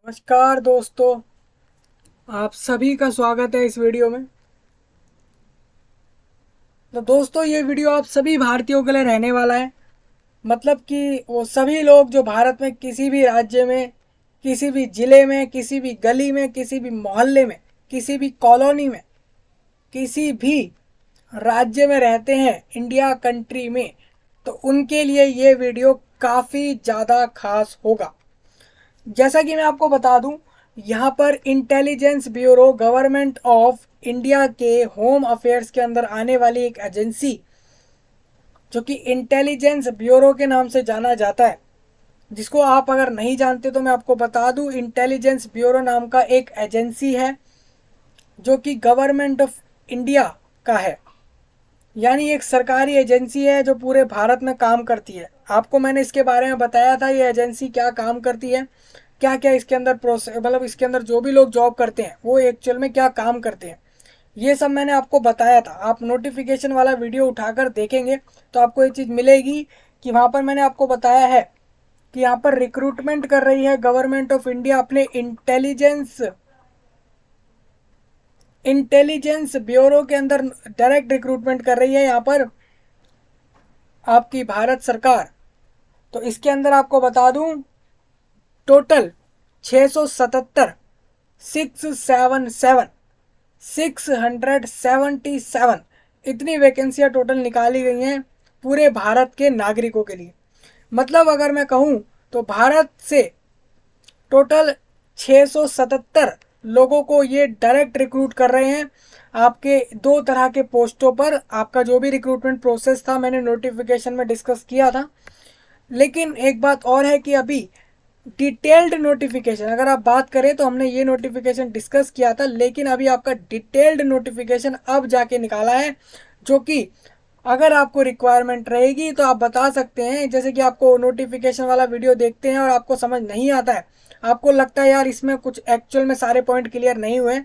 नमस्कार दोस्तों, आप सभी का स्वागत है इस वीडियो में। तो दोस्तों, ये वीडियो आप सभी भारतीयों के लिए रहने वाला है। मतलब कि वो सभी लोग जो भारत में किसी भी राज्य में, किसी भी ज़िले में, किसी भी गली में, किसी भी मोहल्ले में, किसी भी कॉलोनी में, किसी भी राज्य में रहते हैं इंडिया कंट्री में, तो उनके लिए ये वीडियो काफ़ी ज़्यादा खास होगा। जैसा कि मैं आपको बता दूं, यहाँ पर intelligence bureau government of India के होम अफेयर्स के अंदर आने वाली एक एजेंसी, जो कि इंटेलिजेंस ब्यूरो के नाम से जाना जाता है, जिसको आप अगर नहीं जानते तो मैं आपको बता दूं, इंटेलिजेंस ब्यूरो नाम का एक एजेंसी है जो कि गवर्नमेंट ऑफ इंडिया का है। यानी एक सरकारी एजेंसी है जो पूरे भारत में काम करती है। आपको मैंने इसके बारे में बताया था ये एजेंसी क्या काम करती है, क्या क्या इसके अंदर प्रोसेस, मतलब इसके अंदर जो भी लोग जॉब करते हैं वो एक्चुअल में क्या काम करते हैं, ये सब मैंने आपको बताया था। आप नोटिफिकेशन वाला वीडियो उठाकर देखेंगे तो आपको ये चीज़ मिलेगी कि वहाँ पर मैंने आपको बताया है कि यहाँ पर रिक्रूटमेंट कर रही है गवर्नमेंट ऑफ इंडिया अपने इंटेलिजेंस ब्यूरो के अंदर डायरेक्ट रिक्रूटमेंट कर रही है यहाँ पर आपकी भारत सरकार। तो इसके अंदर आपको बता दूं, टोटल 677 677 677 इतनी वैकेंसियां टोटल निकाली गई हैं पूरे भारत के नागरिकों के लिए। मतलब अगर मैं कहूं तो भारत से टोटल 677 लोगों को ये डायरेक्ट रिक्रूट कर रहे हैं आपके दो तरह के पोस्टों पर। आपका जो भी रिक्रूटमेंट प्रोसेस था मैंने नोटिफिकेशन में डिस्कस किया था। लेकिन एक बात और है कि अभी डिटेल्ड नोटिफिकेशन अगर आप बात करें तो हमने ये नोटिफिकेशन डिस्कस किया था, लेकिन अभी आपका डिटेल्ड नोटिफिकेशन अब जाके निकाला है, जो कि अगर आपको रिक्वायरमेंट रहेगी तो आप बता सकते हैं। जैसे कि आपको नोटिफिकेशन वाला वीडियो देखते हैं और आपको समझ नहीं आता है, आपको लगता है यार इसमें कुछ एक्चुअल में सारे पॉइंट क्लियर नहीं हुए,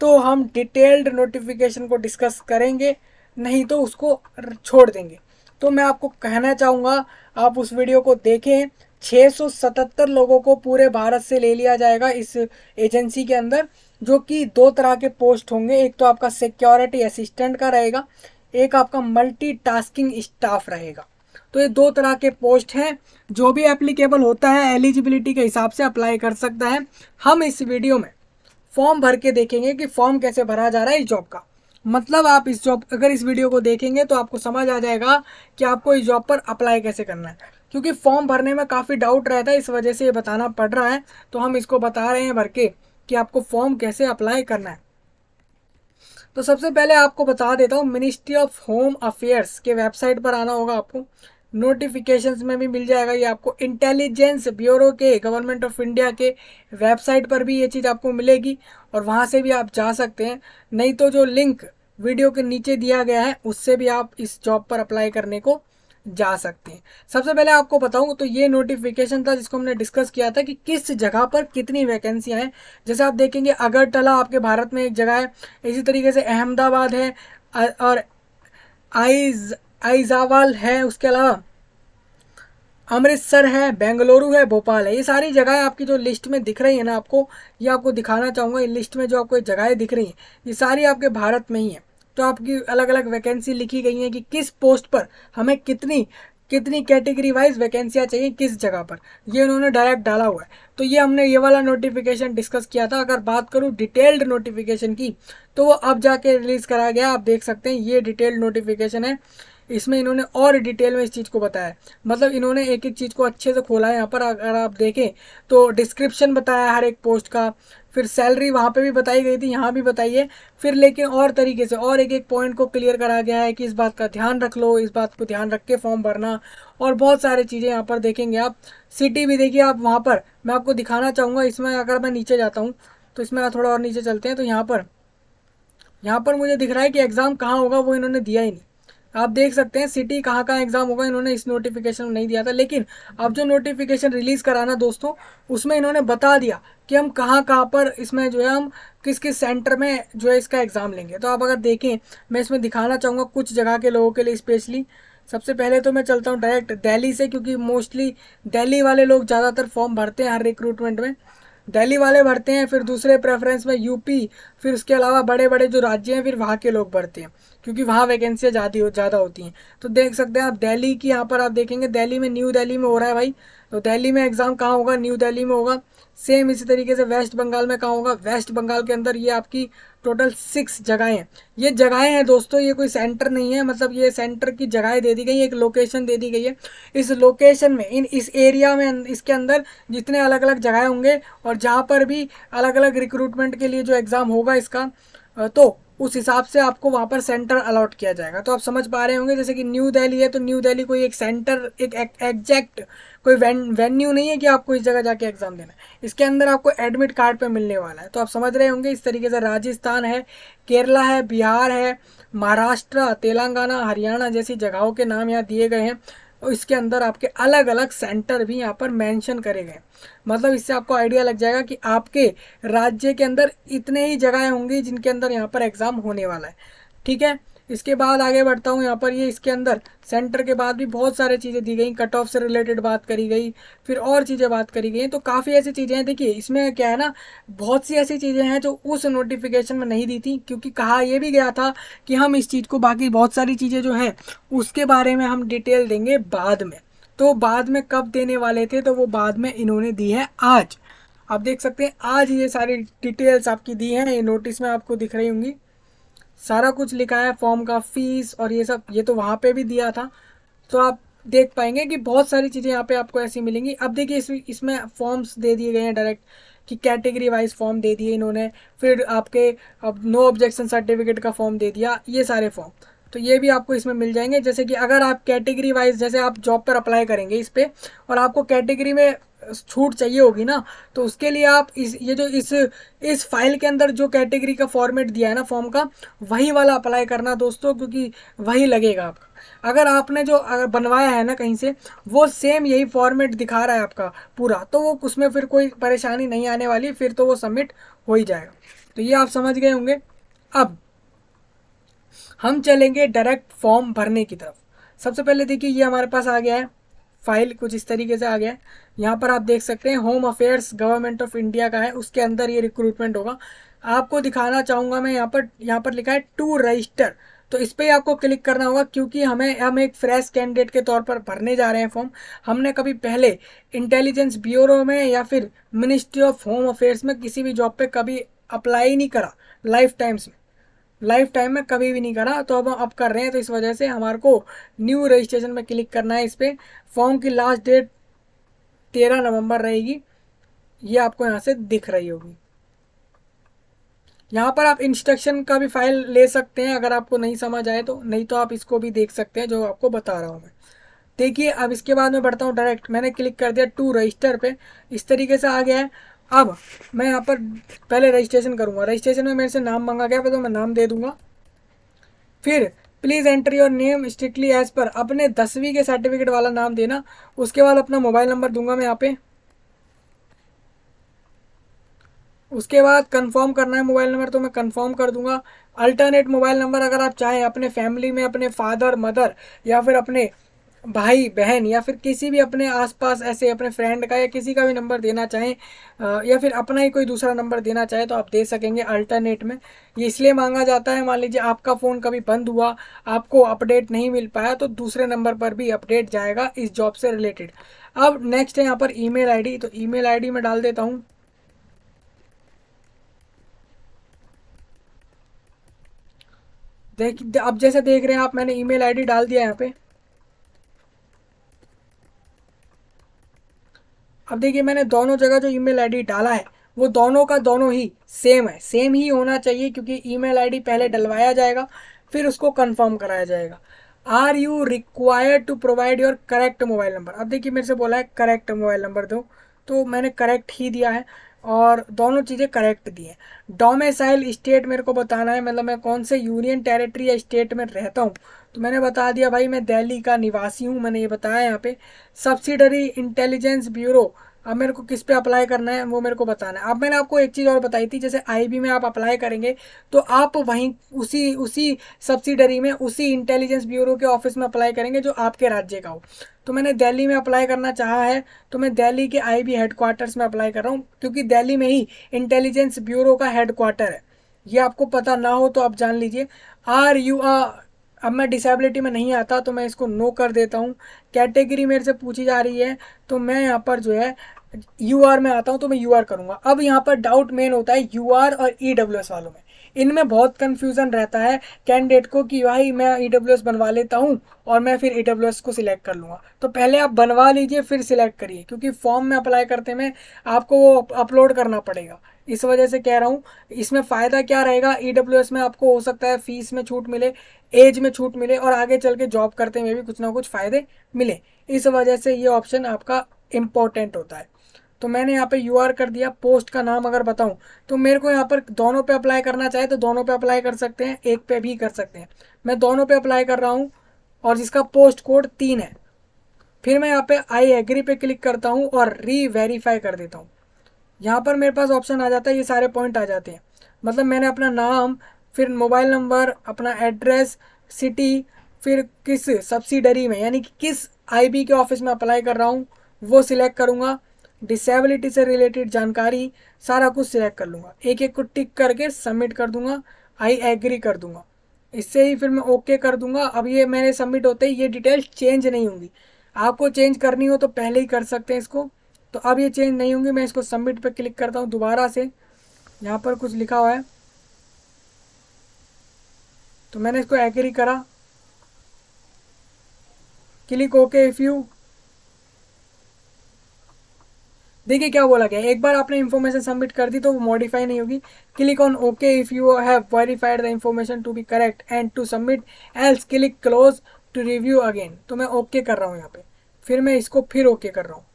तो हम डिटेल्ड नोटिफिकेशन को डिस्कस करेंगे, नहीं तो उसको छोड़ देंगे। तो मैं आपको कहना चाहूँगा आप उस वीडियो को देखें। 677 लोगों को पूरे भारत से ले लिया जाएगा इस एजेंसी के अंदर, जो कि दो तरह के पोस्ट होंगे। एक तो आपका सिक्योरिटी असिस्टेंट का रहेगा, एक आपका मल्टीटास्किंग स्टाफ रहेगा। तो ये दो तरह के पोस्ट हैं। जो भी एप्लीकेबल होता है एलिजिबिलिटी के हिसाब से अप्लाई कर सकता है। हम इस वीडियो में फॉर्म भर के देखेंगे कि फॉर्म कैसे भरा जा रहा है इस जॉब का। मतलब आप इस जॉब अगर इस वीडियो को देखेंगे तो आपको समझ आ जाएगा कि आपको इस जॉब पर अप्लाई कैसे करना है, क्योंकि फॉर्म भरने में काफ़ी डाउट रहता है, इस वजह से ये बताना पड़ रहा है। तो हम इसको बता रहे हैं भर के कि आपको फॉर्म कैसे अप्लाई करना है। तो सबसे पहले आपको बता देता हूँ, मिनिस्ट्री ऑफ होम अफेयर्स के वेबसाइट पर आना होगा आपको। नोटिफिकेशंस में भी मिल जाएगा ये आपको। इंटेलिजेंस ब्यूरो के गवर्नमेंट ऑफ इंडिया के वेबसाइट पर भी ये चीज़ आपको मिलेगी और वहाँ से भी आप जा सकते हैं। नहीं तो जो लिंक वीडियो के नीचे दिया गया है उससे भी आप इस जॉब पर अप्लाई करने को जा सकते हैं। सबसे पहले आपको बताऊं तो ये नोटिफिकेशन था जिसको हमने डिस्कस किया था कि किस जगह पर कितनी वैकेंसियां हैं। जैसे आप देखेंगे अगरतला आपके भारत में एक जगह है, इसी तरीके से अहमदाबाद है और आइजावाल है, उसके अलावा अमृतसर है, बेंगलुरु है, भोपाल है। ये सारी जगहें आपकी जो लिस्ट में दिख रही है ना आपको, ये आपको दिखाना चाहूँगा। इन लिस्ट में जो आपको जगहें दिख रही हैं ये सारी आपके भारत में ही है। तो आपकी अलग अलग वैकेंसी लिखी गई हैं कि किस पोस्ट पर हमें कितनी कितनी कैटेगरी वाइज वैकेंसियाँ चाहिए किस जगह पर, ये उन्होंने डायरेक्ट डाला हुआ है। तो ये हमने ये वाला नोटिफिकेशन डिस्कस किया था। अगर बात करूँ डिटेल्ड नोटिफिकेशन की तो वो अब जाके रिलीज़ करा गया, आप देख सकते हैं ये डिटेल्ड नोटिफिकेशन है। इसमें इन्होंने और डिटेल में इस चीज़ को बताया है। मतलब इन्होंने एक एक चीज़ को अच्छे से खोला है। यहाँ पर अगर आप देखें तो डिस्क्रिप्शन बताया हर एक पोस्ट का, फिर सैलरी वहाँ पे भी बताई गई थी, यहाँ भी बताई है। फिर लेकिन और तरीके से और एक एक पॉइंट को क्लियर करा गया है कि इस बात का ध्यान रख लो, इस बात को ध्यान रख के फॉर्म भरना, और बहुत सारी चीज़ें यहाँ पर देखेंगे आप। सिटी भी देखिए आप वहाँ पर, मैं आपको दिखाना चाहूँगा। इसमें अगर मैं नीचे जाता हूँ तो इसमें थोड़ा और नीचे चलते हैं तो यहाँ पर मुझे दिख रहा है कि एग्ज़ाम कहाँ होगा वो इन्होंने दिया ही नहीं। आप देख सकते हैं सिटी कहाँ कहाँ एग्ज़ाम होगा इन्होंने इस नोटिफिकेशन में नहीं दिया था। लेकिन अब जो नोटिफिकेशन रिलीज़ कराना दोस्तों, उसमें इन्होंने बता दिया कि हम कहाँ कहाँ पर इसमें जो है हम किस किस सेंटर में जो है इसका एग्ज़ाम लेंगे। तो आप अगर देखें, मैं इसमें दिखाना चाहूँगा कुछ जगह के लोगों के लिए स्पेशली। सबसे पहले तो मैं चलता हूँ डायरेक्ट दिल्ली से, क्योंकि मोस्टली दिल्ली वाले लोग ज़्यादातर फॉर्म भरते हैं हर रिक्रूटमेंट में। दिल्ली वाले भरते हैं, फिर दूसरे प्रेफरेंस में यूपी, फिर उसके अलावा बड़े बड़े जो राज्य हैं फिर वहाँ के लोग भरते हैं, क्योंकि वहाँ वैकेंसियाँ ज़्यादा होती हैं। तो देख सकते हैं आप दिल्ली की, यहाँ पर आप देखेंगे दिल्ली में, न्यू दिल्ली में हो रहा है भाई। तो दिल्ली में एग्ज़ाम कहाँ होगा? न्यू दिल्ली में होगा। सेम इसी तरीके से वेस्ट बंगाल में कहाँ होगा? वेस्ट बंगाल के अंदर। ये आपकी टोटल 6 जगहें हैं। ये जगहें हैं दोस्तों, ये कोई सेंटर नहीं है, मतलब ये सेंटर की जगहें दे दी गई, एक लोकेशन दे दी गई है। इस लोकेशन में, इस एरिया में, इसके अंदर जितने अलग अलग जगहें होंगे और जहाँ पर भी अलग अलग रिक्रूटमेंट के लिए जो एग्ज़ाम होगा इसका, तो उस हिसाब से आपको वहाँ पर सेंटर अलॉट किया जाएगा। तो आप समझ पा रहे होंगे, जैसे कि न्यू दिल्ली है तो न्यू दिल्ली कोई एक सेंटर, एक एग्जैक्ट कोई वेन्यू नहीं है कि आपको इस जगह जाके एग्जाम देना है। इसके अंदर आपको एडमिट कार्ड पे मिलने वाला है। तो आप समझ रहे होंगे। इस तरीके से राजस्थान है, केरला है, बिहार है, महाराष्ट्र, तेलंगाना, हरियाणा जैसी जगहों के नाम यहाँ दिए गए हैं। और इसके अंदर आपके अलग अलग सेंटर भी यहाँ पर मेंशन करे गए। मतलब इससे आपको आइडिया लग जाएगा कि आपके राज्य के अंदर इतने ही जगहें होंगी जिनके अंदर यहाँ पर एग्ज़ाम होने वाला है। ठीक है, इसके बाद आगे बढ़ता हूँ। यहाँ पर ये इसके अंदर सेंटर के बाद भी बहुत सारी चीज़ें दी गई, कट ऑफ से रिलेटेड बात करी गई, फिर और चीज़ें बात करी गई। तो काफ़ी ऐसी चीज़ें हैं। देखिए इसमें क्या है ना, बहुत सी ऐसी चीज़ें हैं जो उस नोटिफिकेशन में नहीं दी थी, क्योंकि कहा यह भी गया था कि हम इस चीज़ को, बाकी बहुत सारी चीज़ें जो हैं उसके बारे में हम डिटेल देंगे बाद में। तो बाद में कब देने वाले थे, तो वो बाद में इन्होंने दी है आज। आप देख सकते हैं आज ये सारी डिटेल्स आपकी दी हैं, ये नोटिस में आपको दिख रही होंगी। सारा कुछ लिखा है, फॉर्म का फीस और ये सब, ये तो वहाँ पे भी दिया था। तो आप देख पाएंगे कि बहुत सारी चीज़ें यहाँ पे आपको ऐसी मिलेंगी। अब देखिए इसमें फॉर्म्स दे दिए गए हैं डायरेक्ट, कि कैटेगरी वाइज फॉर्म दे दिए इन्होंने, फिर आपके अब नो ऑब्जेक्शन सर्टिफिकेट का फॉर्म दे दिया, ये सारे फॉर्म। तो ये भी आपको इसमें मिल जाएंगे। जैसे कि अगर आप कैटेगरी वाइज, जैसे आप जॉब पर अप्लाई करेंगे इस पर और आपको कैटेगरी में छूट चाहिए होगी ना, तो उसके लिए आप ये जो इस फाइल के अंदर जो कैटेगरी का फॉर्मेट दिया है ना फॉर्म का, वही वाला अप्लाई करना दोस्तों, क्योंकि वही लगेगा आपका। अगर आपने जो अगर बनवाया है ना कहीं से, वो सेम यही फॉर्मेट दिखा रहा है आपका पूरा, तो वो उसमें फिर कोई परेशानी नहीं आने वाली, फिर तो वो सबमिट हो ही जाएगा। तो ये आप समझ गए होंगे। अब हम चलेंगे डायरेक्ट फॉर्म भरने की तरफ। सबसे पहले देखिए ये हमारे पास आ गया है, फाइल कुछ इस तरीके से आ गया है। यहाँ पर आप देख सकते हैं home affairs government of India का है, उसके अंदर ये रिक्रूटमेंट होगा। आपको दिखाना चाहूँगा मैं, यहाँ पर लिखा है टू रजिस्टर। तो इस पर आपको क्लिक करना होगा, क्योंकि हम एक फ्रेश कैंडिडेट के तौर पर भरने जा रहे हैं फॉर्म। हमने कभी पहले इंटेलिजेंस ब्यूरो में या फिर मिनिस्ट्री ऑफ होम अफेयर्स में किसी भी जॉब पे कभी अप्लाई नहीं करा, लाइफ टाइम में कभी भी नहीं करा। तो अब कर रहे हैं, तो इस वजह से हमारे को न्यू रजिस्ट्रेशन में क्लिक करना है। इस पर फॉर्म की लास्ट डेट 13 नवंबर रहेगी, ये आपको यहाँ से दिख रही होगी। यहाँ पर आप इंस्ट्रक्शन का भी फाइल ले सकते हैं अगर आपको नहीं समझ आए तो, नहीं तो आप इसको भी देख सकते हैं जो आपको बता रहा हूँ मैं। देखिए अब इसके बाद मैं बढ़ता हूँ डायरेक्ट, मैंने क्लिक कर दिया टू रजिस्टर पे, इस तरीके से आ गया है। अब मैं यहाँ पर पहले रजिस्ट्रेशन करूँगा। रजिस्ट्रेशन में मेरे से नाम मांगा गया, तो मैं नाम दे दूँगा। फिर please enter your name strictly as per, अपने 10वीं के सर्टिफिकेट वाला नाम देना। उसके बाद अपना मोबाइल नंबर दूंगा मैं यहाँ पे। उसके बाद कंफर्म करना है मोबाइल नंबर, तो मैं कंफर्म कर दूंगा। अल्टरनेट मोबाइल नंबर अगर आप चाहें अपने फैमिली में अपने फादर मदर या फिर अपने भाई बहन या फिर किसी भी अपने आसपास ऐसे अपने फ्रेंड का या किसी का भी नंबर देना चाहें, या फिर अपना ही कोई दूसरा नंबर देना चाहे तो आप दे सकेंगे अल्टरनेट में। ये इसलिए मांगा जाता है, मान लीजिए आपका फ़ोन कभी बंद हुआ, आपको अपडेट नहीं मिल पाया, तो दूसरे नंबर पर भी अपडेट जाएगा इस जॉब से रिलेटेड। अब नेक्स्ट है यहाँ पर ईमेल आईडी, तो ईमेल आईडी में डाल देता हूँ। अब जैसे देख रहे हैं आप, मैंने ईमेल आईडी डाल दिया यहाँ पे। अब देखिए मैंने दोनों जगह जो ईमेल आईडी डाला है वो दोनों का दोनों ही सेम है, सेम ही होना चाहिए, क्योंकि ईमेल आईडी पहले डलवाया जाएगा फिर उसको कंफर्म कराया जाएगा। Are you required to provide your correct mobile number. अब देखिए मेरे से बोला है करेक्ट मोबाइल नंबर दो, तो मैंने करेक्ट ही दिया है और दोनों चीज़ें करेक्ट दी हैं। डोमिसाइल स्टेट मेरे को बताना है, मतलब मैं कौन से यूनियन टेरिटरी या स्टेट में रहता हूँ, तो मैंने बता दिया भाई मैं दिल्ली का निवासी हूँ, मैंने ये बताया यहाँ पे। सब्सिडरी इंटेलिजेंस ब्यूरो, अब मेरे को किस पे अप्लाई करना है वो मेरे को बताना है। अब मैंने आपको एक चीज़ और बताई थी, जैसे आईबी में आप अप्लाई करेंगे तो आप वहीं उसी उसी सब्सिडरी में उसी इंटेलिजेंस ब्यूरो के ऑफिस में अप्लाई करेंगे जो आपके राज्य का हो। तो मैंने दिल्ली में अप्लाई करना चाहा है, तो मैं दिल्ली के आईबी हेडक्वार्टर्स में अप्लाई कर रहा हूँ, क्योंकि दिल्ली में ही इंटेलिजेंस ब्यूरो का हेडक्वार्टर है। ये आपको पता ना हो तो आप जान लीजिए। आर यू आ अब मैं डिसेबिलिटी में नहीं आता, तो मैं इसको नो कर देता हूँ। कैटेगरी मेरे से पूछी जा रही है, तो मैं यहाँ पर जो है यू आर में आता हूँ, तो मैं यू आर करूँगा। अब यहाँ पर डाउट मेन होता है यू आर और ई डब्ल्यू एस वालों में। इनमें बहुत कन्फ्यूज़न रहता है कैंडिडेट को कि भाई मैं ई डब्ल्यू एस बनवा लेता हूँ और मैं फिर ई डब्ल्यू एस को सिलेक्ट कर लूँगा। तो पहले आप बनवा लीजिए फिर सिलेक्ट करिए, क्योंकि फॉर्म में अप्लाई करते में आपको वो अपलोड करना पड़ेगा। इस वजह से कह रहा हूँ। इसमें फ़ायदा क्या रहेगा, ई डब्ल्यू एस में आपको हो सकता है फीस में छूट मिले, एज में छूट मिले, और आगे चल के जॉब करते में भी कुछ ना कुछ फ़ायदे मिले। इस वजह से ये ऑप्शन आपका इम्पोर्टेंट होता है। तो मैंने यहाँ पे यू आर कर दिया। पोस्ट का नाम अगर बताऊँ तो मेरे को यहाँ पर दोनों पे अप्लाई करना चाहे तो दोनों पे अप्लाई कर सकते हैं, एक पे भी कर सकते हैं। मैं दोनों पे अप्लाई कर रहा हूँ, और जिसका पोस्ट कोड 3 है। फिर मैं यहाँ पे आई एग्री पे क्लिक करता हूँ और री वेरीफाई कर देता हूँ। यहाँ पर मेरे पास ऑप्शन आ जाता है, ये सारे पॉइंट आ जाते हैं। मतलब मैंने अपना नाम, फिर मोबाइल नंबर, अपना एड्रेस, सिटी, फिर किस सब्सिडरी में यानी कि किस आईबी के ऑफिस में अप्लाई कर रहा हूँ वो सिलेक्ट करूँगा। डिसेबिलिटी से रिलेटेड जानकारी सारा कुछ सिलेक्ट कर लूँगा, एक एक को टिक करके सबमिट कर दूँगा, आई एग्री कर दूँगा। इससे ही फिर मैं ओके कर दूँगा। अब ये मेरे सबमिट होते ही ये डिटेल चेंज नहीं होंगी। आपको चेंज करनी हो तो पहले ही कर सकते हैं इसको। तो अब ये चेंज नहीं होंगी। मैं इसको सबमिट पे क्लिक करता हूँ दोबारा से। यहाँ पर कुछ लिखा हुआ है, तो मैंने इसको एग्री करा। Click okay if you. देखिए क्या बोला गया, एक बार आपने इन्फॉर्मेशन सबमिट कर दी तो वो मॉडिफाई नहीं होगी। Click on okay if you have verified the information to be correct and to submit, else click close to review again. तो मैं ओके कर रहा हूँ यहाँ पे, फिर मैं इसको फिर ओके कर रहा हूँ।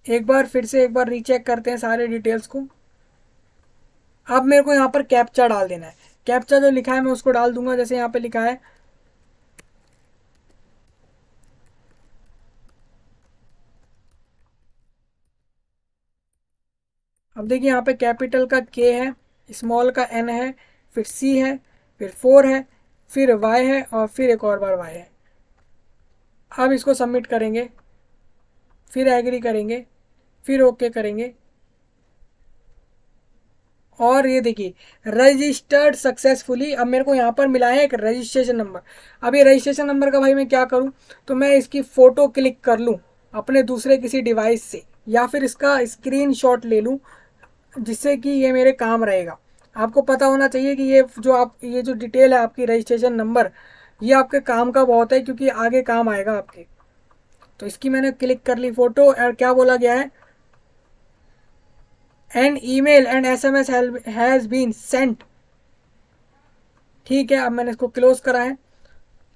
एक बार फिर से एक बार रीचेक करते हैं सारे डिटेल्स को। अब मेरे को यहाँ पर कैप्चा डाल देना है। कैप्चा जो लिखा है मैं उसको डाल दूंगा, जैसे यहाँ पे लिखा है अब देखिए यहाँ पे कैपिटल का के है, स्मॉल का एन है, फिर सी है, फिर 4 है, फिर वाई है, और फिर एक और बार वाई है। अब इसको सबमिट करेंगे, फिर एग्री करेंगे, फिर ओके करेंगे, और ये देखिए रजिस्टर्ड सक्सेसफुली। अब मेरे को यहाँ पर मिला है एक रजिस्ट्रेशन नंबर। अब ये रजिस्ट्रेशन नंबर का भाई मैं क्या करूँ, तो मैं इसकी फ़ोटो क्लिक कर लूँ अपने दूसरे किसी डिवाइस से, या फिर इसका स्क्रीनशॉट ले लूँ, जिससे कि ये मेरे काम रहेगा। आपको पता होना चाहिए कि ये जो डिटेल है आपकी रजिस्ट्रेशन नंबर, ये आपके काम का बहुत है, क्योंकि आगे काम आएगा आपके। तो इसकी मैंने क्लिक कर ली फ़ोटो, और क्या बोला गया है, an email and SMS has been sent. ठीक है, अब मैंने इसको क्लोज करा है।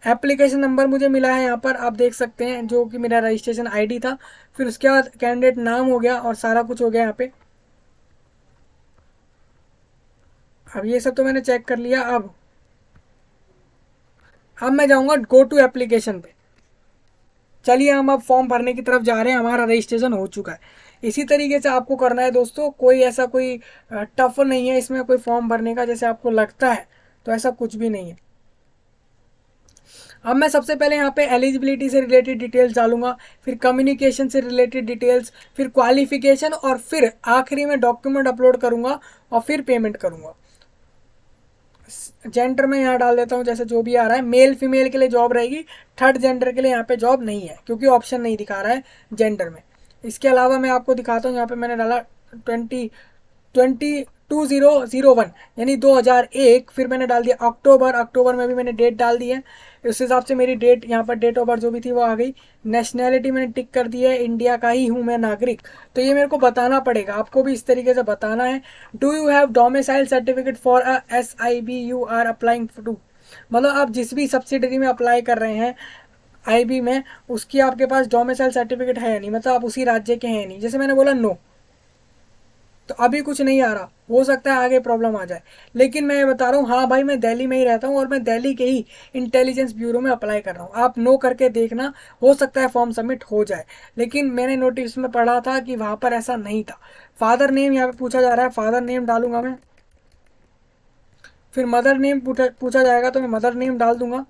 एप्लीकेशन नंबर मुझे मिला है यहाँ पर, आप देख सकते हैं, जो कि मेरा रजिस्ट्रेशन आईडी था। फिर उसके बाद कैंडिडेट नाम हो गया और सारा कुछ हो गया यहाँ पे। अब ये सब तो मैंने चेक कर लिया। अब मैं जाऊँगा गो टू एप्लीकेशन पे। चलिए हम अब फॉर्म भरने की तरफ जा रहे हैं, हमारा रजिस्ट्रेशन हो चुका है। इसी तरीके से आपको करना है दोस्तों, कोई ऐसा कोई टफ नहीं है इसमें कोई फॉर्म भरने का जैसे आपको लगता है, तो ऐसा कुछ भी नहीं है। अब मैं सबसे पहले यहाँ पे एलिजिबिलिटी से रिलेटेड डिटेल्स डालूंगा, फिर कम्युनिकेशन से रिलेटेड डिटेल्स, फिर क्वालिफिकेशन, और फिर आखिरी में डॉक्यूमेंट अपलोड करूँगा और फिर पेमेंट करूँगा। जेंडर में यहाँ डाल देता हूँ जैसे जो भी आ रहा है, मेल फीमेल के लिए जॉब रहेगी, थर्ड जेंडर के लिए यहाँ पे जॉब नहीं है, क्योंकि ऑप्शन नहीं दिखा रहा है जेंडर में। इसके अलावा मैं आपको दिखाता हूँ, यहाँ पे मैंने डाला 2001 यानी 2001। फिर मैंने डाल दिया अक्टूबर में भी मैंने डेट डाल दी है। उस हिसाब से मेरी डेट यहाँ पर डेट ऑफ बर्थ जो भी थी वो आ गई। नेशनैलिटी मैंने टिक कर दी है, इंडिया का ही हूँ मैं नागरिक। तो ये मेरे को बताना पड़ेगा, आपको भी इस तरीके से बताना है। Do you have domicile certificate for a SIB you are applying to. मतलब आप जिस भी सब्सिडरी में अप्लाई कर रहे हैं IB में, उसकी आपके पास डोमिसाइल सर्टिफिकेट है नहीं, मतलब आप उसी राज्य के हैं नहीं। जैसे मैंने बोला नो, तो अभी कुछ नहीं आ रहा, हो सकता है आगे प्रॉब्लम आ जाए। लेकिन मैं बता रहा हूँ, हाँ भाई मैं दिल्ली में ही रहता हूँ और मैं दिल्ली के ही इंटेलिजेंस ब्यूरो में अप्लाई कर रहा हूँ। आप नो करके देखना, हो सकता है फॉर्म सबमिट हो जाए। लेकिन मैंने नोटिस में पढ़ा था कि वहाँ पर ऐसा नहीं था। फादर नेम यहाँ पे पूछा जा रहा है, फादर नेम डालूंगा मैं। फिर मदर नेम पूछा जाएगा तो मैं मदर नेम डाल दूंगा।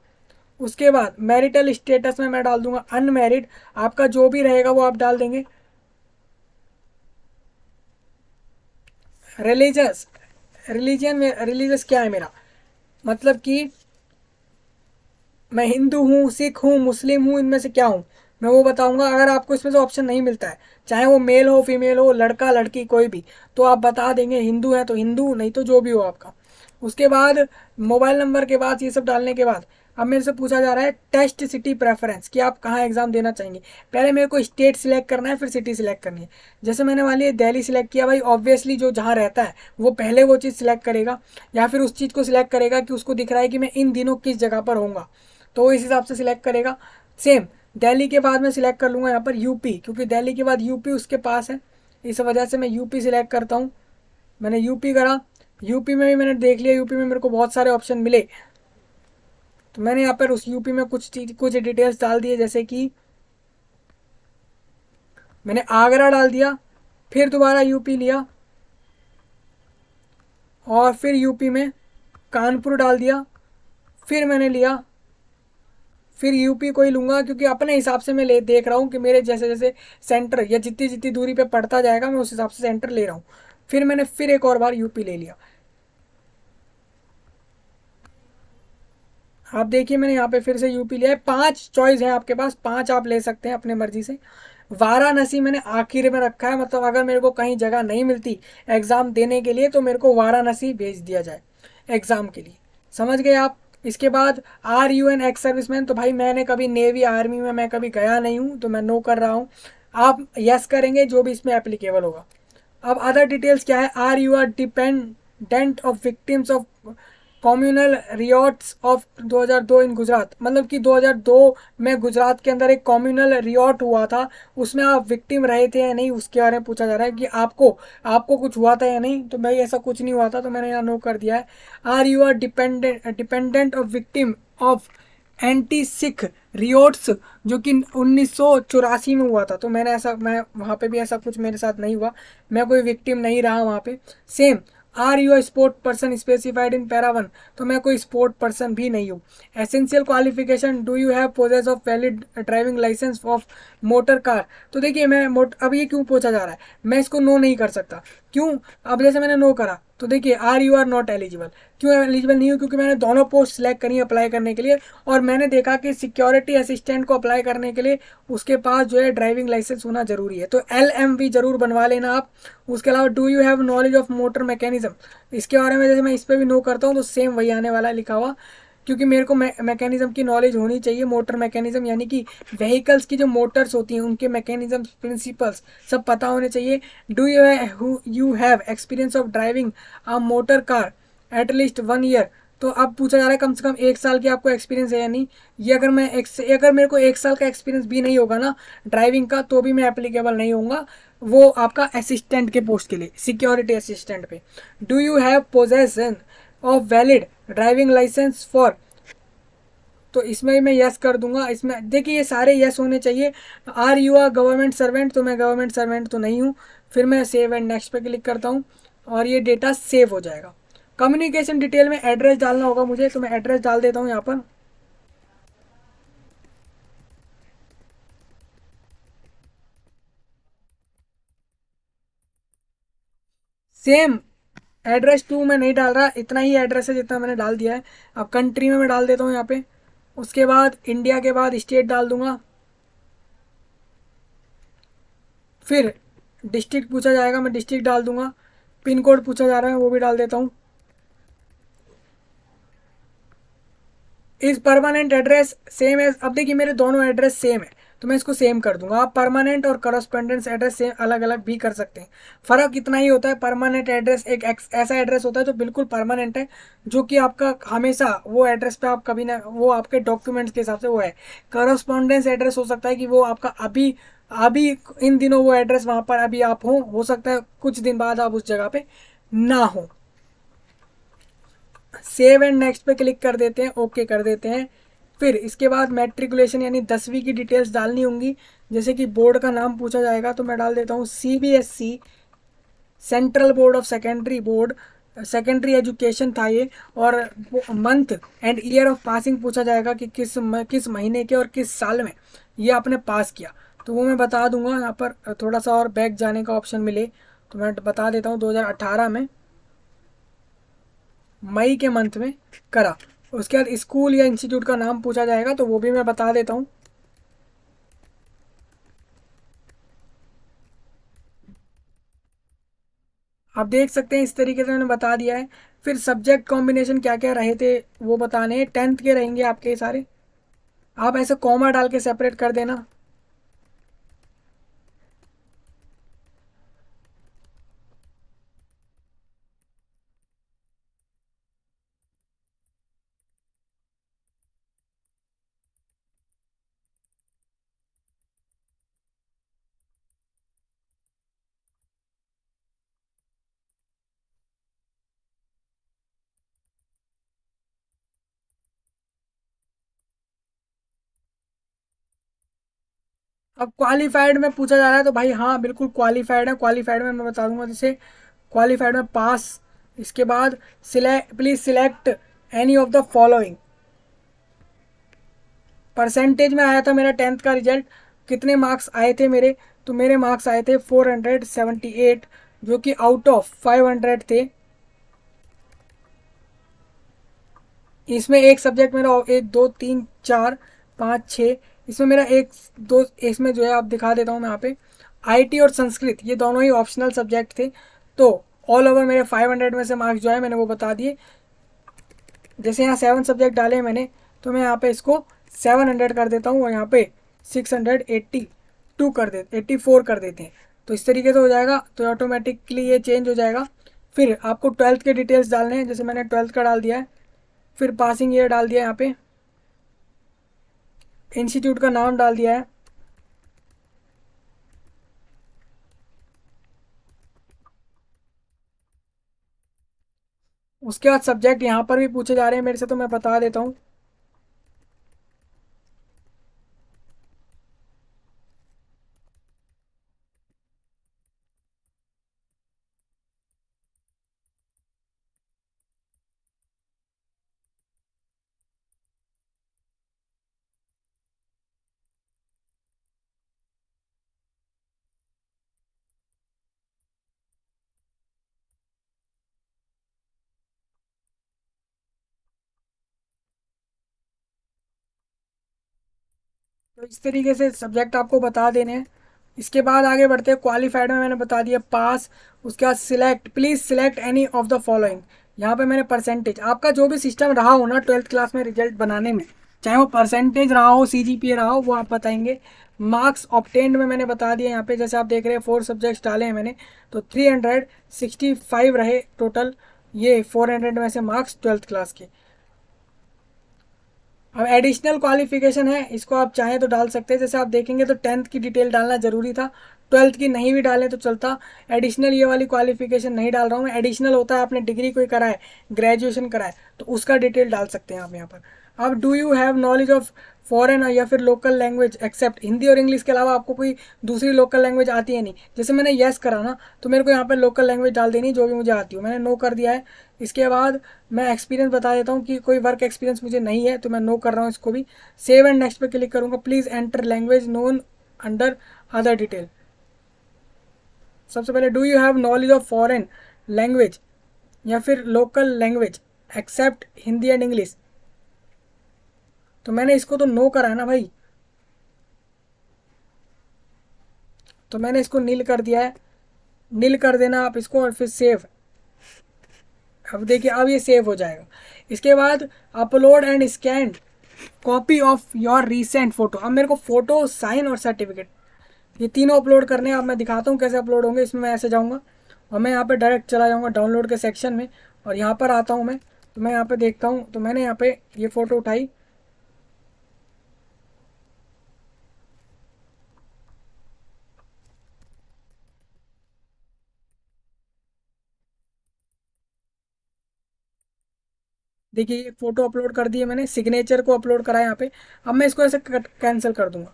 उसके बाद मैरिटल स्टेटस में मैं डाल दूंगा अनमैरिड, आपका जो भी रहेगा वो आप डाल देंगे। रिलीजियस, रिलीजन में रिलीजियस क्या है मेरा, मतलब कि मैं हिंदू हूँ, सिख हूँ, मुस्लिम हूँ, इनमें से क्या हूँ मैं वो बताऊंगा। अगर आपको इसमें से ऑप्शन नहीं मिलता है, चाहे वो मेल हो फीमेल हो, लड़का लड़की कोई भी, तो आप बता देंगे हिंदू है तो हिंदू, नहीं तो जो भी हो आपका। उसके बाद मोबाइल नंबर के बाद ये सब डालने के बाद अब मेरे से पूछा जा रहा है टेस्ट सिटी प्रेफरेंस, कि आप कहाँ एग्जाम देना चाहेंगे। पहले मेरे को स्टेट सिलेक्ट करना है, फिर सिटी सिलेक्ट करनी है। जैसे मैंने मान लिया दिल्ली सिलेक्ट किया, भाई ऑब्वियसली जो जहाँ रहता है वो पहले वो चीज़ सिलेक्ट करेगा, या फिर उस चीज़ को सिलेक्ट करेगा कि उसको दिख रहा है कि मैं इन दिनों किस जगह पर होऊंगा, तो इस हिसाब से सिलेक्ट करेगा। सेम दिल्ली के बाद मैं सिलेक्ट कर लूँगा यहाँ पर यूपी, क्योंकि दिल्ली के बाद यूपी उसके पास है, इस वजह से मैं यूपी सिलेक्ट करता हूँ। मैंने यूपी करा, यूपी में भी मैंने देख लिया, यूपी में मेरे को बहुत सारे ऑप्शन मिले, तो मैंने यहाँ पर उस यूपी में कुछ डिटेल्स डाल दिए, जैसे कि मैंने आगरा डाल दिया, फिर दोबारा यूपी लिया, और फिर यूपी में कानपुर डाल दिया, फिर मैंने लिया, फिर यूपी को ही लूँगा, क्योंकि अपने हिसाब से मैं ले देख रहा हूँ कि मेरे जैसे जैसे सेंटर या जितनी जितनी दूरी पे पड़ता जाएगा मैं उस हिसाब से सेंटर ले रहा हूँ। फिर मैंने फिर एक और बार यूपी ले लिया। आप देखिए मैंने यहाँ पे फिर से यूपी लिया है। 5 चॉइस है आपके पास, 5 आप ले सकते हैं अपने मर्जी से। वाराणसी मैंने आखिर में रखा है, मतलब अगर मेरे को कहीं जगह नहीं मिलती एग्ज़ाम देने के लिए तो मेरे को वाराणसी भेज दिया जाए एग्ज़ाम के लिए। समझ गए आप। इसके बाद are you an ex serviceman, तो भाई मैंने कभी नेवी आर्मी में मैं कभी गया नहीं हूँ, तो मैं नो कर रहा हूँ। आप यस करेंगे जो भी इसमें एप्लीकेबल होगा। अब अदर डिटेल्स क्या है, are you are dependent of victims of communal riots of 2002 in Gujarat, मतलब कि 2002 में गुजरात के अंदर एक कम्युनल रियॉट हुआ था, उसमें आप विक्टिम रहे थे या नहीं उसके बारे में पूछा जा रहा है कि आपको आपको कुछ हुआ था या नहीं। तो भाई ऐसा कुछ नहीं हुआ था, तो मैंने यहाँ नो कर दिया है। Are you are dependent of victim of anti Sikh riots, जो कि 1984 में हुआ था, तो मैंने ऐसा मैं वहाँ पे भी ऐसा कुछ मेरे साथ नहीं हुआ, मैं कोई विक्टिम नहीं रहा वहाँ पे। Same are you a sport person specified in para 1, तो मैं कोई स्पोर्ट पर्सन भी नहीं हूँ। Essential qualification, do you have possess of valid driving licence of motor car, तो देखिए मैं अब ये क्यों पूछा जा रहा है, मैं इसको नो नहीं कर सकता। क्यों, अब जैसे मैंने नो करा तो देखिए are you are not eligible, क्यों एलिजिबल नहीं हूँ, क्योंकि मैंने दोनों पोस्ट सिलेक्ट करी अप्लाई करने के लिए, और मैंने देखा कि सिक्योरिटी असिस्टेंट को अप्लाई करने के लिए उसके पास जो है ड्राइविंग लाइसेंस होना जरूरी है, तो LMV जरूर बनवा लेना आप। उसके अलावा do you have knowledge of motor mechanism, इसके बारे में जैसे मैं इस पर भी नो करता हूँ तो सेम वही आने वाला है लिखा हुआ, क्योंकि मेरे को मैकेनिज्म की नॉलेज होनी चाहिए। मोटर मैकेनिज्म यानी कि व्हीकल्स की जो मोटर्स होती हैं उनके मैकेनिज्म प्रिंसिपल्स सब पता होने चाहिए। Do you have experience of driving a motor car at least 1 year, तो अब पूछा जा रहा है कम से कम 1 साल की आपको एक्सपीरियंस है या नहीं। ये अगर मेरे को 1 साल का एक्सपीरियंस भी नहीं होगा ना ड्राइविंग का, तो भी मैं एप्लीकेबल नहीं होऊंगा वो आपका असिस्टेंट के पोस्ट के लिए, सिक्योरिटी असिस्टेंट पे। Do you have possession of valid driving licence for, तो इसमें भी मैं यस कर दूंगा। इसमें देखिए ये सारे यस होने चाहिए। Are you are government servant, तो मैं गवर्नमेंट सर्वेंट तो नहीं हूँ। फिर मैं सेव एंड नेक्स्ट पे क्लिक करता हूँ और ये डेटा सेव हो जाएगा। कम्युनिकेशन डिटेल में एड्रेस डालना होगा मुझे, तो मैं एड्रेस डाल देता हूँ यहाँ पर। सेम एड्रेस टू मैं नहीं डाल रहा, इतना ही एड्रेस है जितना मैंने डाल दिया है। अब कंट्री में मैं डाल देता हूँ यहाँ पे। उसके बाद इंडिया के बाद स्टेट डाल दूंगा, फिर डिस्ट्रिक्ट पूछा जाएगा मैं डिस्ट्रिक्ट डाल दूंगा, पिन कोड पूछा जा रहा है वो भी डाल देता हूँ। इस परमानेंट एड्रेस सेम है, अब देखिए मेरे दोनों एड्रेस सेम है तो मैं इसको सेम कर दूंगा। आप परमानेंट और करस्पॉन्डेंस एड्रेस से अलग अलग भी कर सकते हैं। फ़र्क इतना ही होता है, परमानेंट एड्रेस एक ऐसा एड्रेस होता है जो बिल्कुल परमानेंट है, जो कि आपका हमेशा वो एड्रेस पे आप कभी ना, वो आपके डॉक्यूमेंट्स के हिसाब से वो है। करस्पॉन्डेंस एड्रेस हो सकता है कि वो आपका अभी अभी इन दिनों वो एड्रेस वहाँ पर अभी आप हो सकता है कुछ दिन बाद आप उस जगह पे ना हो। सेव एंड नेक्स्ट पे क्लिक कर देते हैं, ओके कर देते हैं। फिर इसके बाद मैट्रिकुलेशन यानी 10वीं की डिटेल्स डालनी होंगी, जैसे कि बोर्ड का नाम पूछा जाएगा तो मैं डाल देता हूँ CBSC, central board of secondary board secondary education था ये। और month and year of passing पूछा जाएगा कि किस महीने के और किस साल में ये आपने पास किया। तो वो मैं बता दूंगा यहाँ पर, थोड़ा सा और बैक जाने का ऑप्शन मिले तो मैं बता देता हूँ। 2018 में मई के मंथ में करा। उसके बाद स्कूल या इंस्टीट्यूट का नाम पूछा जाएगा तो वो भी मैं बता देता हूँ। आप देख सकते हैं इस तरीके से मैंने बता दिया है। फिर सब्जेक्ट कॉम्बिनेशन क्या क्या रहे थे वो बताने हैं। 10th के रहेंगे आपके सारे। आप ऐसे कॉमा डाल के सेपरेट कर देना। अब क्वालिफाइड में पूछा जा रहा है तो भाई हाँ बिल्कुल क्वालिफाइड है। क्वालिफाइड में मैं बता दूंगा जैसे क्वालिफाइड में पास। इसके बाद select, please select any of the following. Percentage में आया था मेरा 10th का रिजल्ट। कितने मार्क्स आए थे मेरे? तो मेरे मार्क्स आए थे 478, जो कि आउट ऑफ 500 थे। इसमें एक सब्जेक्ट मेरा 1 2 3 4 5 6, इसमें मेरा एक दो, इसमें जो है आप दिखा देता हूँ मैं यहाँ पे। आईटी और संस्कृत ये दोनों ही ऑप्शनल सब्जेक्ट थे। तो ऑल ओवर मेरे 500 में से मार्क्स जो है मैंने वो बता दिए। जैसे यहाँ 7 सब्जेक्ट डाले हैं मैंने, तो मैं यहाँ पे इसको 700 कर देता हूँ और यहाँ पे 682 कर दे 84 कर देते हैं। तो इस तरीके से हो जाएगा, तो ऑटोमेटिकली ये चेंज हो जाएगा। फिर आपको 12th के डिटेल्स डालने हैं, जैसे मैंने 12th का डाल दिया है। फिर पासिंग ईयर डाल दिया यहाँ पे। इंस्टीट्यूट का नाम डाल दिया है। उसके बाद सब्जेक्ट यहाँ पर भी पूछे जा रहे हैं मेरे से, तो मैं बता देता हूँ। तो इस तरीके से सब्जेक्ट आपको बता देने हैं। इसके बाद आगे बढ़ते हैं। क्वालिफाइड में मैंने बता दिया पास। उसके बाद select, please select any of the following. यहाँ पे मैंने परसेंटेज, आपका जो भी सिस्टम रहा हो ना 12th क्लास में रिजल्ट बनाने में, चाहे वो परसेंटेज रहा हो, सीजीपीए रहा हो, वो आप बताएंगे। मार्क्स ऑब्टेन्ड में मैंने बता दिया यहाँ पे, जैसे आप देख रहे हैं 4 सब्जेक्ट्स डाले हैं मैंने, तो 365 रहे टोटल। ये 400 में से मार्क्स 12th क्लास के। अब एडिशनल क्वालिफिकेशन है, इसको आप चाहें तो डाल सकते हैं। जैसे आप देखेंगे तो 10th की डिटेल डालना जरूरी था, 12th की नहीं भी डालें तो चलता। एडिशनल ये वाली क्वालिफिकेशन नहीं डाल रहा हूँ मैं। एडिशनल होता है आपने डिग्री कोई करा है, ग्रेजुएशन करा है, तो उसका डिटेल डाल सकते हैं आप यहाँ पर। अब do you have knowledge of foreign या फिर लोकल लैंग्वेज एक्सेप्ट हिंदी और इंग्लिश के अलावा आपको कोई दूसरी लोकल लैंग्वेज आती है नहीं? जैसे मैंने येस करा ना, तो मेरे को यहाँ पर लोकल लैंग्वेज डाल देनी जो भी मुझे आती हो। मैंने नो कर दिया है। इसके बाद मैं एक्सपीरियंस बता देता हूँ कि कोई वर्क एक्सपीरियंस मुझे नहीं है, तो मैं नो कर रहा हूँ इसको भी। सेव एंड नेक्स्ट पे क्लिक करूँगा। Please enter language known under other detail. सबसे पहले do you have knowledge of foreign language या फिर local language except Hindi and English. तो मैंने इसको तो नो करा है ना भाई, तो मैंने इसको नील कर दिया है। नील कर देना आप इसको और फिर सेव। अब देखिए अब ये सेव हो जाएगा। इसके बाद upload and scan copy of your recent photo. अब मेरे को फोटो, साइन और सर्टिफिकेट ये तीनों अपलोड करने हैं। अब मैं दिखाता हूँ कैसे अपलोड होंगे। इसमें मैं ऐसे जाऊँगा और मैं यहाँ पे डायरेक्ट चला जाऊँगा डाउनलोड के सेक्शन में, और यहाँ पर आता हूँ मैं। तो मैं यहाँ पे देखता हूँ, तो मैंने यहाँ पे ये फ़ोटो उठाई। देखिए ये फ़ोटो अपलोड कर दी है मैंने, सिग्नेचर को अपलोड करा है यहाँ पे। अब मैं इसको ऐसे कैंसिल कर दूंगा।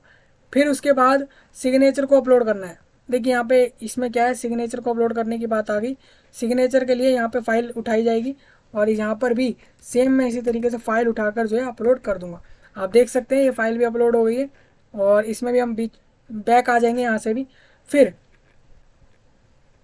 फिर उसके बाद सिग्नेचर को अपलोड करना है। देखिए यहाँ पे इसमें क्या है, सिग्नेचर को अपलोड करने की बात आ गई। सिग्नेचर के लिए यहाँ पे फाइल उठाई जाएगी और यहाँ पर भी सेम मैं इसी तरीके से फाइल उठाकर जो है अपलोड कर दूंगा। आप देख सकते हैं ये फाइल भी अपलोड हो गई है और इसमें भी हम बीच बैक आ जाएंगे यहाँ से भी। फिर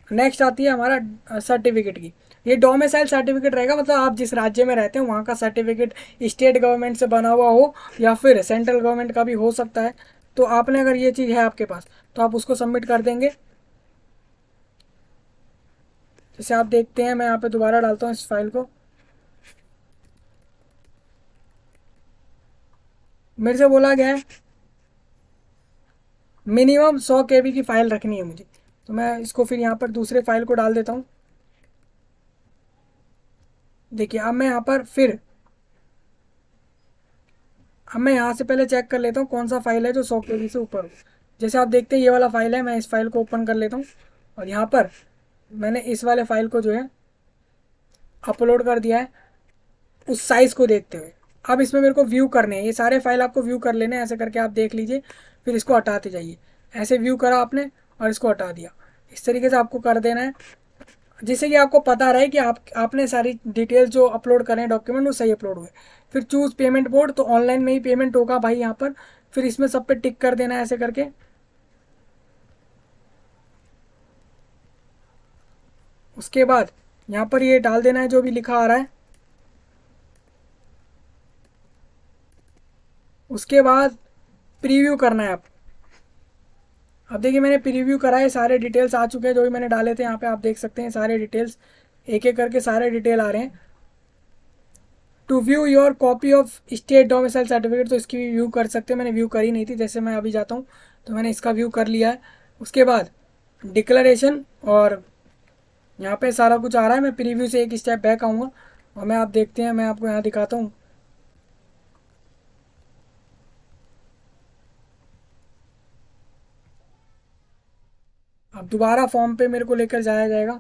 नेक्स्ट आती है हमारा सर्टिफिकेट की। ये डोमिसाइल सर्टिफिकेट रहेगा, मतलब आप जिस राज्य में रहते हैं वहाँ का सर्टिफिकेट स्टेट गवर्नमेंट से बना हुआ हो या फिर सेंट्रल गवर्नमेंट का भी हो सकता है। तो आपने अगर ये चीज़ है आपके पास तो आप उसको सबमिट कर देंगे। जैसे आप देखते हैं मैं यहाँ पे दोबारा डालता हूँ इस फाइल को। मेरे से बोला गया है मिनिमम 100 KB की फ़ाइल रखनी है मुझे, तो मैं इसको फिर यहाँ पर दूसरे फाइल को डाल देता हूँ। देखिए अब मैं यहाँ पर फिर अब मैं यहाँ से पहले चेक कर लेता हूँ कौन सा फाइल है जो 100 KB से ऊपर हो। जैसे आप देखते हैं ये वाला फाइल है, मैं इस फाइल को ओपन कर लेता हूँ और यहाँ पर मैंने इस वाले फाइल को जो है अपलोड कर दिया है उस साइज़ को देखते हुए। अब इसमें मेरे को व्यू करने हैं, ये सारे फाइल आपको व्यू कर लेने हैं, ऐसे करके आप देख लीजिए। फिर इसको हटाते जाइए, ऐसे व्यू करा आपने और इसको हटा दिया, इस तरीके से आपको कर देना है, जिससे कि आपको पता रहे कि आपने सारी डिटेल्स जो अपलोड करें डॉक्यूमेंट वो सही अपलोड हुए। फिर चूज़ पेमेंट मोड, तो ऑनलाइन में ही पेमेंट होगा भाई यहाँ पर। फिर इसमें सब पे टिक कर देना है ऐसे करके। उसके बाद यहाँ पर ये डाल देना है जो भी लिखा आ रहा है। उसके बाद प्रीव्यू करना है आप। अब देखिए मैंने प्रीव्यू करा है, सारे डिटेल्स आ चुके हैं जो भी मैंने डाले थे। यहाँ पे आप देख सकते हैं सारे डिटेल्स, एक एक करके सारे डिटेल आ रहे हैं। To view your copy of state domicile certificate, तो इसकी भी व्यू कर सकते हैं। मैंने व्यू करी नहीं थी, जैसे मैं अभी जाता हूँ तो मैंने इसका व्यू कर लिया है। उसके बाद डिक्लेरेशन, और यहाँ पे सारा कुछ आ रहा है। मैं प्रीव्यू से एक स्टेप बैक आऊँगा और मैं आप देखते हैं मैं आपको यहाँ दिखाता हूँ। अब दोबारा फॉर्म पे मेरे को लेकर जाया जाएगा।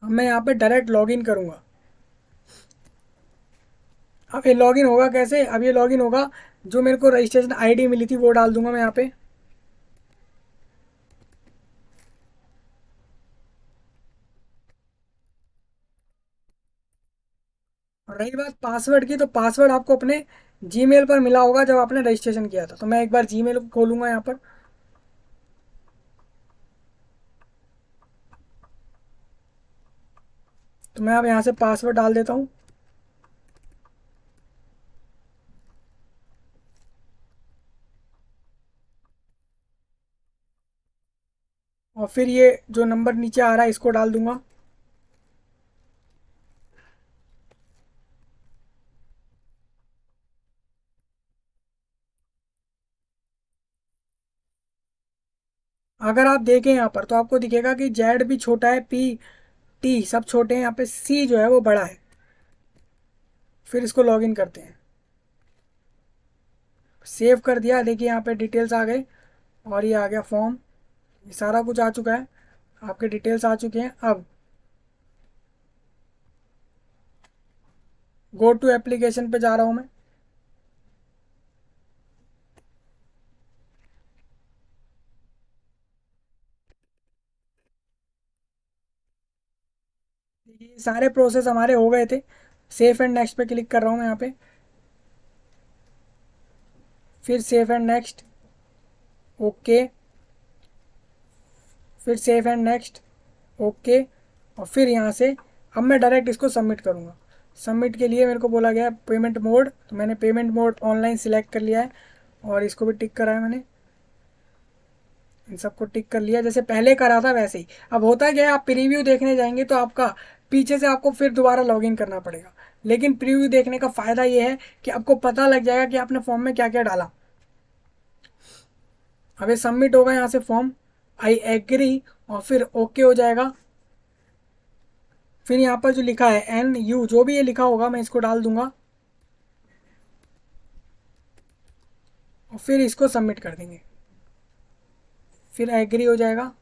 अब मैं यहाँ पे डायरेक्ट लॉगिन करूँगा। अब ये लॉगिन होगा कैसे, अब ये लॉगिन होगा जो मेरे को रजिस्ट्रेशन आईडी मिली थी वो डाल दूंगा मैं यहाँ पे। और रही बात पासवर्ड की, तो पासवर्ड आपको अपने जीमेल पर मिला होगा जब आपने रजिस्ट्रेशन किया था। तो मैं एक बार जीमेल को खोलूँगा यहाँ पर। तो मैं अब यहाँ से पासवर्ड डाल देता हूँ। और फिर ये जो नंबर नीचे आ रहा है इसको डाल दूंगा। अगर आप देखें यहाँ पर तो आपको दिखेगा कि जेड भी छोटा है, पी टी सब छोटे हैं, यहाँ पे सी जो है वो बड़ा है। फिर इसको लॉगिन करते हैं। सेव कर दिया, देखिए यहाँ पे डिटेल्स आ गए और ये आ गया फॉर्म। ये सारा कुछ आ चुका है, आपके डिटेल्स आ चुके हैं। अब गो टू एप्लीकेशन पे जा रहा हूँ मैं। ये सारे प्रोसेस हमारे हो गए थे। सेफ एंड नेक्स्ट पे क्लिक कर रहा हूँ मैं यहाँ पे। फिर सेफ एंड नेक्स्ट, ओके। फिर सेफ एंड नेक्स्ट, ओके। और फिर यहाँ से अब मैं डायरेक्ट इसको सबमिट करूँगा। सबमिट के लिए मेरे को बोला गया पेमेंट मोड, तो मैंने पेमेंट मोड ऑनलाइन सिलेक्ट कर लिया है और इसको भी टिक करा है मैंने। इन सबको टिक कर लिया जैसे पहले करा था वैसे ही। अब होता क्या है, आप प्रीव्यू देखने जाएंगे तो आपका पीछे से आपको फिर दोबारा लॉगिन करना पड़ेगा। लेकिन प्रीव्यू देखने का फ़ायदा ये है कि आपको पता लग जाएगा कि आपने फॉर्म में क्या क्या डाला। अब ये सबमिट होगा यहाँ से फॉर्म, आई एग्री, और फिर ओके हो जाएगा। फिर यहाँ पर जो लिखा है एन यू, जो भी ये लिखा होगा मैं इसको डाल दूंगा और फिर इसको सबमिट कर देंगे। फिर एग्री हो जाएगा।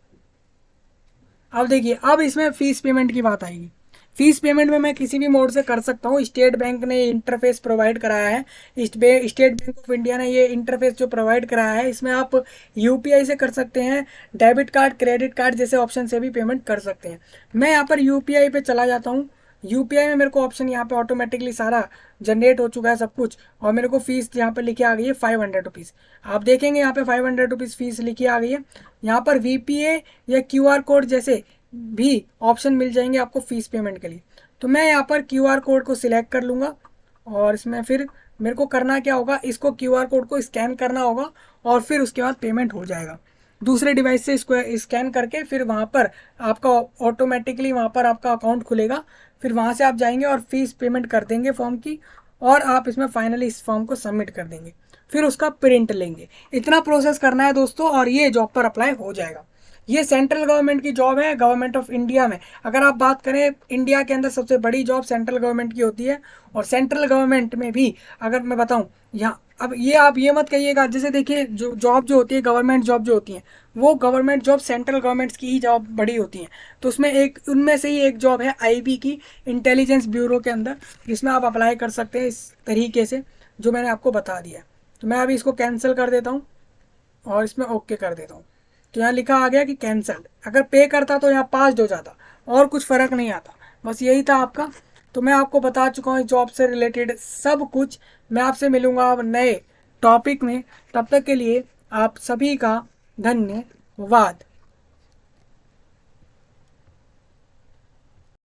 अब देखिए अब इसमें फ़ीस पेमेंट की बात आएगी। फीस पेमेंट में मैं किसी भी मोड से कर सकता हूँ। स्टेट बैंक ने इंटरफेस प्रोवाइड कराया है, स्टेट बैंक ऑफ इंडिया ने ये इंटरफेस जो प्रोवाइड कराया है, इसमें आप यूपीआई से कर सकते हैं, डेबिट कार्ड, क्रेडिट कार्ड जैसे ऑप्शन से भी पेमेंट कर सकते हैं। मैं यहाँ पर यूपीआई पे चला जाता हूँ। यूपीआई में मेरे को ऑप्शन यहाँ पे ऑटोमेटिकली सारा जनरेट हो चुका है सब कुछ, और मेरे को फीस यहाँ पे लिखी आ गई है 500 रुपीज़। आप देखेंगे यहाँ पे 500 रुपीज़ फीस लिखी आ गई है। यहाँ पर वीपीए या क्यूआर कोड जैसे भी ऑप्शन मिल जाएंगे आपको फीस पेमेंट के लिए। तो मैं यहाँ पर क्यूआर कोड को सिलेक्ट कर लूँगा, और इसमें फिर मेरे को करना क्या होगा, इसको क्यूआर कोड को स्कैन करना होगा, और फिर उसके बाद पेमेंट हो जाएगा। दूसरे डिवाइस से इसको स्कैन करके फिर वहाँ पर आपका ऑटोमेटिकली वहाँ पर आपका अकाउंट खुलेगा। फिर वहाँ से आप जाएंगे और फीस पेमेंट कर देंगे फॉर्म की, और आप इसमें फाइनली इस फॉर्म को सबमिट कर देंगे, फिर उसका प्रिंट लेंगे। इतना प्रोसेस करना है दोस्तों, और ये जॉब पर अप्लाई हो जाएगा। ये सेंट्रल गवर्नमेंट की जॉब है, गवर्नमेंट ऑफ इंडिया में। अगर आप बात करें, इंडिया के अंदर सबसे बड़ी जॉब सेंट्रल गवर्नमेंट की होती है। और सेंट्रल गवर्नमेंट में भी अगर मैं बताऊं, यहाँ अब ये आप ये मत कहिएगा, जैसे देखिए जो जॉब जो होती है, गवर्नमेंट जॉब जो होती है, वो गवर्नमेंट जॉब सेंट्रल गवर्नमेंट की ही जॉब बड़ी होती हैं। तो उसमें एक, उनमें से ही एक जॉब है आईबी की, इंटेलिजेंस ब्यूरो के अंदर, जिसमें आप अप्लाई कर सकते हैं इस तरीके से जो मैंने आपको बता दिया है। तो मैं अभी इसको कैंसिल कर देता हूँ और इसमें ओके कर देता हूँ। तो यहाँ लिखा आ गया कि कैंसल। अगर पे करता तो यहाँ पास हो जाता, और कुछ फ़र्क नहीं आता, बस यही था आपका। तो मैं आपको बता चुका हूँ जॉब से रिलेटेड सब कुछ। मैं आपसे मिलूँगा अब नए टॉपिक में, तब तक के लिए आप सभी का धन्यवाद।